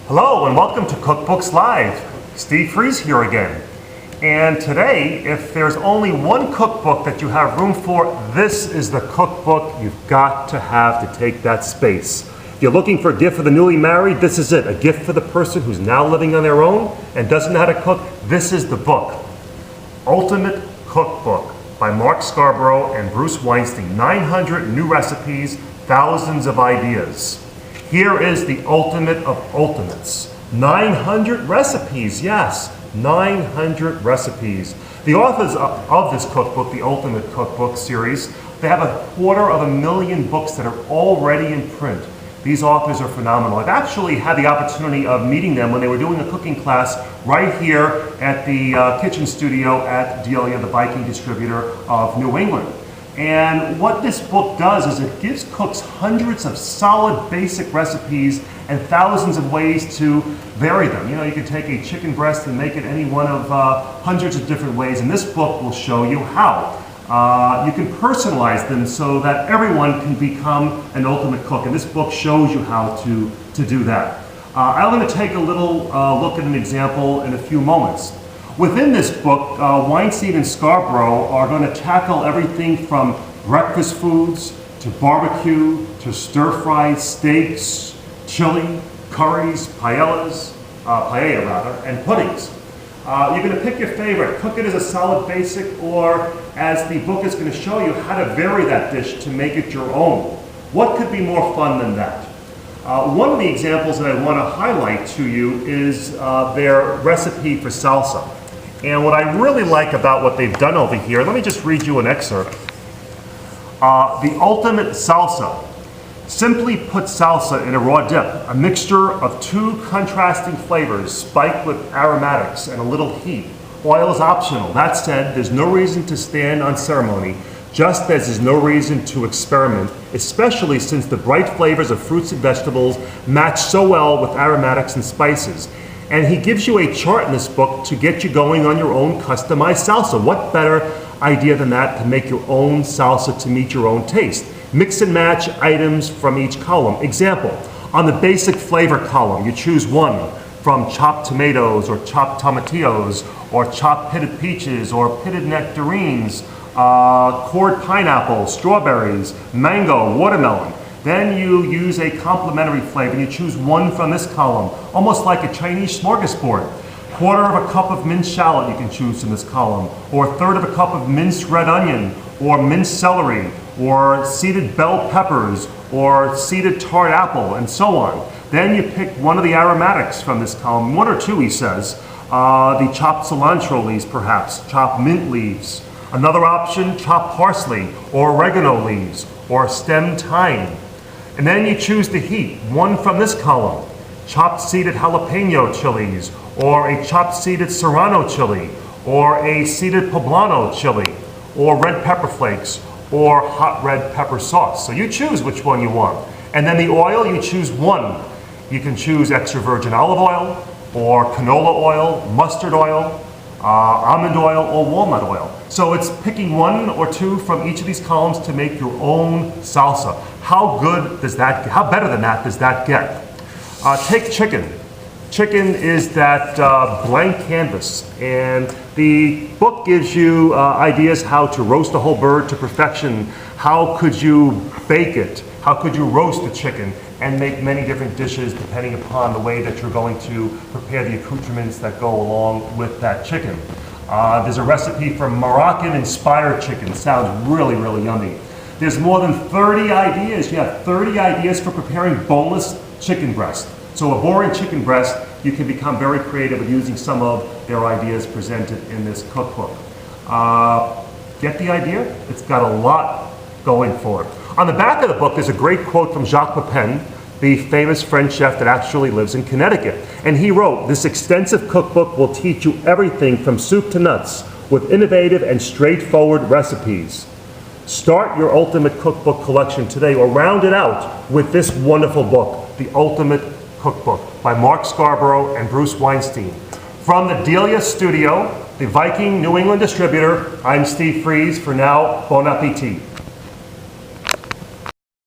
Hello and welcome to Cookbooks Live. Steve Fries here again. And today, if there's only one cookbook that you have room for, this is the cookbook you've got to have to take that space. If you're looking for a gift for the newly married, this is it. A gift for the person who's now living on their own and doesn't know how to cook, this is the book. Ultimate Cookbook by Mark Scarbrough and Bruce Weinstein. 900 new recipes, thousands of ideas. Here is the ultimate of ultimates. 900 recipes, yes, 900 recipes. The authors of this cookbook, the Ultimate Cookbook series, they have 250,000 books that are already in print. These authors are phenomenal. I've actually had the opportunity of meeting them when they were doing a cooking class right here at the kitchen studio at Delia, the Viking distributor of New England. And what this book does is it gives cooks hundreds of solid basic recipes and thousands of ways to vary them. You know, you can take a chicken breast and make it any one of hundreds of different ways, and this book will show you how. You can personalize them so that everyone can become an ultimate cook, and this book shows you how to do that. I'm going to take a little look at an example in a few moments. Within this book, Weinstein and Scarbrough are going to tackle everything from breakfast foods to barbecue to stir-fried steaks, chili, curries, paella and puddings. You're going to pick your favorite, cook it as a solid basic, or as the book is going to show you, how to vary that dish to make it your own. What could be more fun than that? One of the examples that I want to highlight to you is their recipe for salsa. And what I really like about what they've done over here, let me just read you an excerpt. The ultimate salsa. Simply put salsa in a raw dip, a mixture of two contrasting flavors spiked with aromatics and a little heat. Oil is optional. That said, there's no reason to stand on ceremony, just as there's no reason to experiment, especially since the bright flavors of fruits and vegetables match so well with aromatics and spices. And he gives you a chart in this book to get you going on your own customized salsa. What better idea than that to make your own salsa to meet your own taste? Mix and match items from each column. Example, on the basic flavor column, you choose one from chopped tomatoes or chopped tomatillos or chopped pitted peaches or pitted nectarines, cored pineapple, strawberries, mango, watermelon. Then you use a complementary flavor and you choose one from this column, almost like a Chinese smorgasbord. Quarter of a cup of minced shallot you can choose from this column, or a third of a cup of minced red onion, or minced celery, or seeded bell peppers, or seeded tart apple, and so on. Then you pick one of the aromatics from this column, one or two, he says. The chopped cilantro leaves, perhaps, chopped mint leaves. Another option, chopped parsley, or oregano leaves, or stemmed thyme. And then you choose the heat, one from this column, chopped seeded jalapeno chilies, or a chopped seeded serrano chili, or a seeded poblano chili, or red pepper flakes, or hot red pepper sauce. So you choose which one you want. And then the oil, you choose one. You can choose extra virgin olive oil, or canola oil, mustard oil, almond oil, or walnut oil. So it's picking one or two from each of these columns to make your own salsa. How good does that, how better than that does that get? Take chicken. Chicken is that blank canvas, and the book gives you ideas how to roast a whole bird to perfection. How could you bake it? How could you roast the chicken and make many different dishes depending upon the way that you're going to prepare the accoutrements that go along with that chicken. There's a recipe for Moroccan-inspired chicken. Sounds really, really yummy. There's more than 30 ideas. You have 30 ideas for preparing boneless chicken breast. So a boring chicken breast, you can become very creative with using some of their ideas presented in this cookbook. Get the idea? It's got a lot going for it. On the back of the book, there's a great quote from Jacques Pepin, the famous French chef that actually lives in Connecticut. And he wrote, "This extensive cookbook will teach you everything from soup to nuts with innovative and straightforward recipes." Start your Ultimate Cookbook collection today, or round it out with this wonderful book, The Ultimate Cookbook by Mark Scarbrough and Bruce Weinstein. From the Delia studio, the Viking New England distributor, I'm Steve Fries. For now, bon appetit.